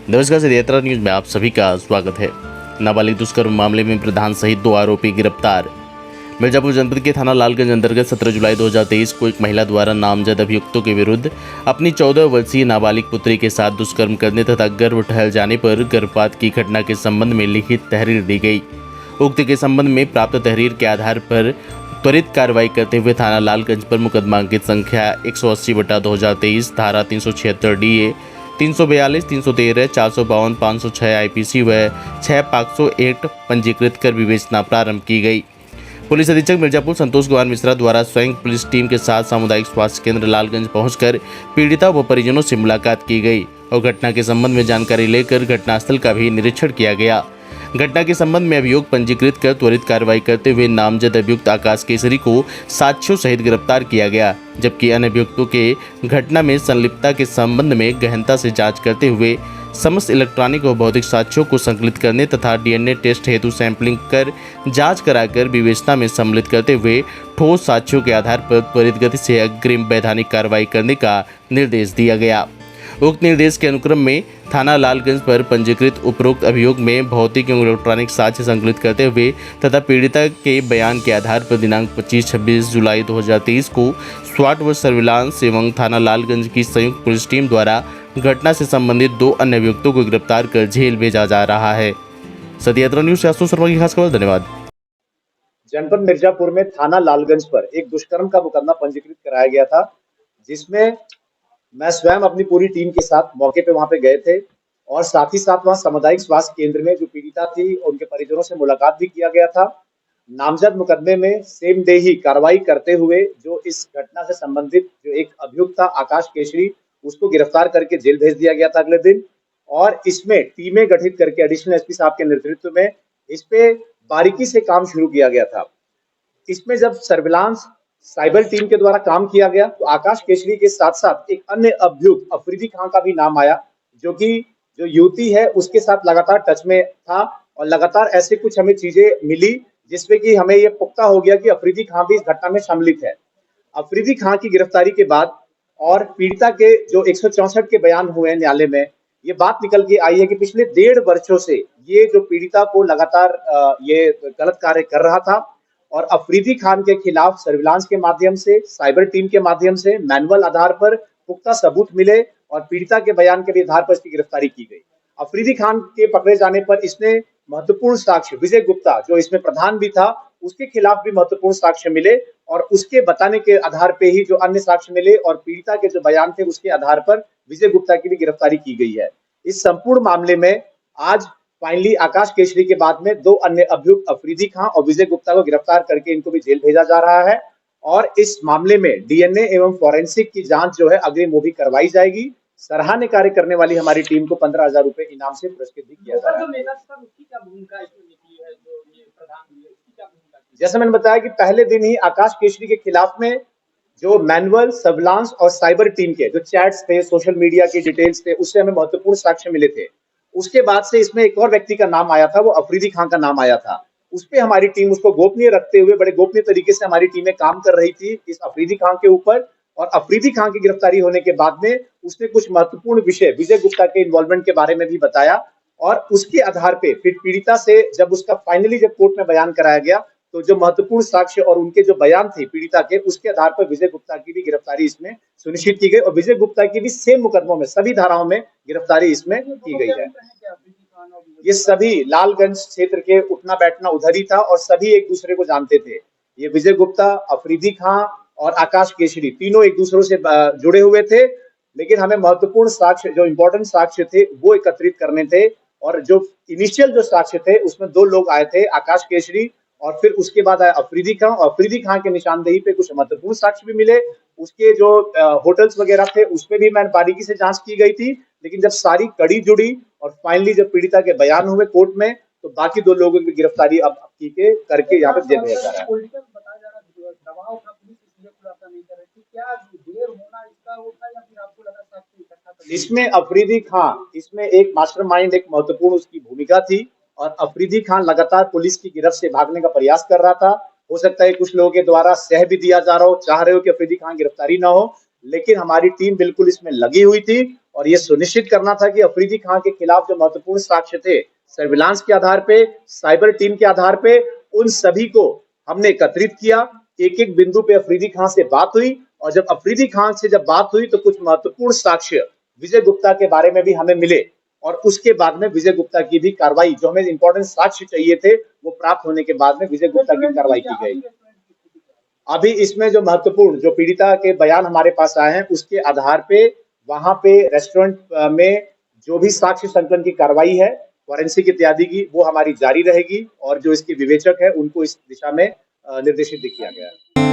नमस्कार, सदयात्रा न्यूज में आप सभी का स्वागत है। नाबालिग दुष्कर्म मामले में प्रधान सहित 2 आरोपी गिरफ्तार। मिर्जापुर जनपद के थाना लालगंज अंतर्गत 17 जुलाई 2023 को एक महिला द्वारा नामजद अभियुक्तों के विरुद्ध अपनी 14 वर्षीय नाबालिग पुत्री के साथ दुष्कर्म करने तथा गर्भ ठहर जाने पर गर्भपात की घटना के संबंध में लिखित तहरीर दी गई। उक्त के संबंध में प्राप्त तहरीर के आधार पर त्वरित कार्रवाई करते हुए थाना लालगंज पर मुकदमा अंकित संख्या 180/2023 धारा 376 DA 342, 313, 452, 506 IPC व 6 पॉक्सो एक्ट पंजीकृत कर विवेचना प्रारंभ की गई। पुलिस अधीक्षक मिर्जापुर संतोष कुमार मिश्रा द्वारा स्वयं पुलिस टीम के साथ सामुदायिक स्वास्थ्य केंद्र लालगंज पहुंचकर पीड़िता व परिजनों से मुलाकात की गई और घटना के संबंध में जानकारी लेकर घटनास्थल का भी निरीक्षण किया गया। घटना के संबंध में अभियोग पंजीकृत कर त्वरित कार्रवाई करते हुए नामजद अभियुक्त आकाश केसरी को साक्ष्यों सहित गिरफ्तार किया गया, जबकि अन्य अभियुक्तों के घटना में संलिप्तता के संबंध में गहनता से जांच करते हुए समस्त इलेक्ट्रॉनिक व भौतिक साक्ष्यों को संकलित करने तथा DNA टेस्ट हेतु सैंपलिंग कर जांच कराकर विवेचना में सम्मिलित करते हुए ठोस साक्ष्यों के आधार पर त्वरित गति से अग्रिम वैधानिक कार्रवाई करने का निर्देश दिया गया। उक्त निर्देश के अनुक्रम में थाना लालगंज पर पंजीकृत उपरोक्त अभियोग में भौतिक एवं इलेक्ट्रॉनिक साक्ष्य संकलित करते हुए तथा पीड़िता के बयान के आधार पर दिनांक 25-26 जुलाई 2023 को स्वाट व सर्विलांस एवं थाना लालगंज की संयुक्त पुलिस टीम द्वारा घटना से संबंधित 2 अन्य अभियुक्तों को गिरफ्तार कर जेल भेजा जा रहा है। सदयात्रा न्यूज से आशुतोष शर्मा की खास खबर। धन्यवाद। जनपद मिर्जापुर में थाना लालगंज पर एक दुष्कर्म का मुकदमा पंजीकृत कराया गया था, जिसमें मैं स्वयं अपनी पूरी टीम के साथ मौके पे वहां पे गए थे और साथ ही साथ वहां सामुदायिक स्वास्थ्य केंद्र में जो पीड़िता थी उनके परिजनों से मुलाकात भी किया गया था। नामजद मुकदमे में सेम डे ही कार्रवाई करते हुए जो इस घटना से संबंधित जो एक अभियुक्त था आकाश केसरी, उसको गिरफ्तार करके जेल भेज दिया गया था अगले दिन। और इसमें टीमें गठित करके एडिशनल एसपी साहब के नेतृत्व में इस पे बारीकी से काम शुरू किया गया था। इसमें जब सर्विलांस साइबर टीम के द्वारा काम किया गया तो आकाश केसरी के साथ साथ एक अन्य अभियुक्त अफरीदी खान का भी नाम आया, जो युवती है उसके साथ लगातार टच में था और लगातार ऐसे कुछ हमें चीजें मिली जिसमें कि हमें ये पुख्ता हो गया कि अफरीदी खान भी इस घटना में सम्मिलित है। अफरीदी खान की गिरफ्तारी के बाद और पीड़िता के जो 164 के बयान हुए न्यायालय में, ये बात निकल के आई है कि पिछले 1.5 वर्षों से ये जो पीड़िता को लगातार ये गलत कार्य कर रहा था और अफरीदी खान के खिलाफ सर्विलांस के माध्यम से, साइबर टीम के माध्यम से, मैनुअल आधार पर पुख्ता सबूत मिले और पीड़िता के बयान के आधार पर इसकी गिरफ्तारी की गई। अफरीदी खान के पकड़े जाने पर इसने महत्वपूर्ण साक्ष्य, विजय गुप्ता जो इसमें प्रधान भी था, उसके खिलाफ भी महत्वपूर्ण साक्ष्य मिले और उसके बताने के आधार पे ही जो अन्य साक्ष्य मिले और पीड़िता के जो बयान थे उसके आधार पर विजय गुप्ता की भी गिरफ्तारी की गई है। इस संपूर्ण मामले में आज फाइनली आकाश केसरी के बाद में 2 अन्य अभियुक्त अफरीदी खान और विजय गुप्ता को गिरफ्तार करके इनको भी जेल भेजा जा रहा है और इस मामले में DNA एवं फॉरेंसिक की जांच जो है अग्रिम वो भी करवाई जाएगी। सराहनीय कार्य करने वाली हमारी टीम को 15,000 रुपए इनाम से पुरस्कृत भी किया जा रहा है। जैसे मैंने बताया कि पहले दिन ही आकाश केसरी के खिलाफ में जो मैनुअल, सर्विलांस और साइबर टीम के जो चैट्स थे, सोशल मीडिया की डिटेल्स थे, उससे हमें महत्वपूर्ण साक्ष्य मिले थे। उसके बाद से इसमें एक और व्यक्ति का नाम आया था, वो अफरीदी खान का नाम आया था। उस पे हमारी टीम उसको गोपनीय रखते हुए बड़े गोपनीय तरीके से हमारी टीमें काम कर रही थी इस अफरीदी खान के ऊपर और अफरीदी खान की गिरफ्तारी होने के बाद में उसने कुछ महत्वपूर्ण विषय विजय गुप्ता के इन्वॉल्वमेंट के बारे में भी बताया और उसके आधार पे फिर पीड़िता से जब उसका फाइनली जब कोर्ट में बयान कराया गया तो जो महत्वपूर्ण साक्ष्य और उनके जो बयान थे पीड़िता के, उसके आधार पर विजय गुप्ता की भी गिरफ्तारी इसमें सुनिश्चित की गई और विजय गुप्ता की भी सेम मुकदमों में सभी धाराओं में गिरफ्तारी इसमें की गई है। ये सभी लालगंज क्षेत्र के उठना बैठना उधर ही था और सभी एक दूसरे को जानते थे। ये विजय गुप्ता, अफरीदी खान और आकाश केसरी तीनों एक दूसरे से जुड़े हुए थे, लेकिन हमें महत्वपूर्ण साक्ष्य, जो इंपॉर्टेंट साक्ष्य थे वो एकत्रित करने थे और जो इनिशियल जो साक्ष्य थे उसमें 2 लोग आए थे, आकाश केसरी और फिर उसके बाद आया अफरीदी खान और अफरीदी खान के निशानदेही पे कुछ महत्वपूर्ण साक्ष्य भी मिले। उसके जो होटल्स वगैरह थे उसमें भी मैंने बारीकी से जांच की गई थी, लेकिन जब सारी कड़ी जुड़ी और फाइनली जब पीड़िता के बयान हुए कोर्ट में तो बाकी 2 लोगों की गिरफ्तारी अब की के करके यहाँ पे जेल भेजा जा रहा है। इसमें अफरीदी खान, इसमें एक मास्टरमाइंड, एक महत्वपूर्ण उसकी भूमिका थी और अफरीदी खान लगातार पुलिस की गिरफ्त से भागने का प्रयास कर रहा था। हो सकता है कुछ लोगों के द्वारा सह भी दिया जा रहा हो, चाह रहे हो कि अफरीदी खान गिरफ्तारी ना हो, लेकिन हमारी टीम बिल्कुल इसमें लगी हुई थी और ये सुनिश्चित करना था कि अफरीदी खां के खिलाफ जो महत्वपूर्ण साक्ष्य थे, सर्विलांस के आधार पे, साइबर टीम के आधार पे, उन सभी को हमने एकत्रित किया। एक एक बिंदु पे अफरीदी खां से बात हुई, और जब अफरीदी खां से जब बात हुई तो कुछ महत्वपूर्ण साक्ष्य विजय गुप्ता के बारे में भी हमें मिले, और उसके बाद में विजय गुप्ता की भी कार्रवाई, जो हमें इंपॉर्टेंट साक्ष्य चाहिए थे, वो प्राप्त होने के बाद में विजय गुप्ता की कार्रवाई की गई। अभी इसमें जो महत्वपूर्ण, जो पीड़िता के बयान हमारे पास आए हैं, उसके आधार पे वहां पे रेस्टोरेंट में जो भी साक्ष्य संकलन की कार्रवाई है, फॉरेंसिक इत्यादि की, वो हमारी जारी रहेगी, और जो इसके विवेचक है उनको इस दिशा में निर्देशित भी किया गया है।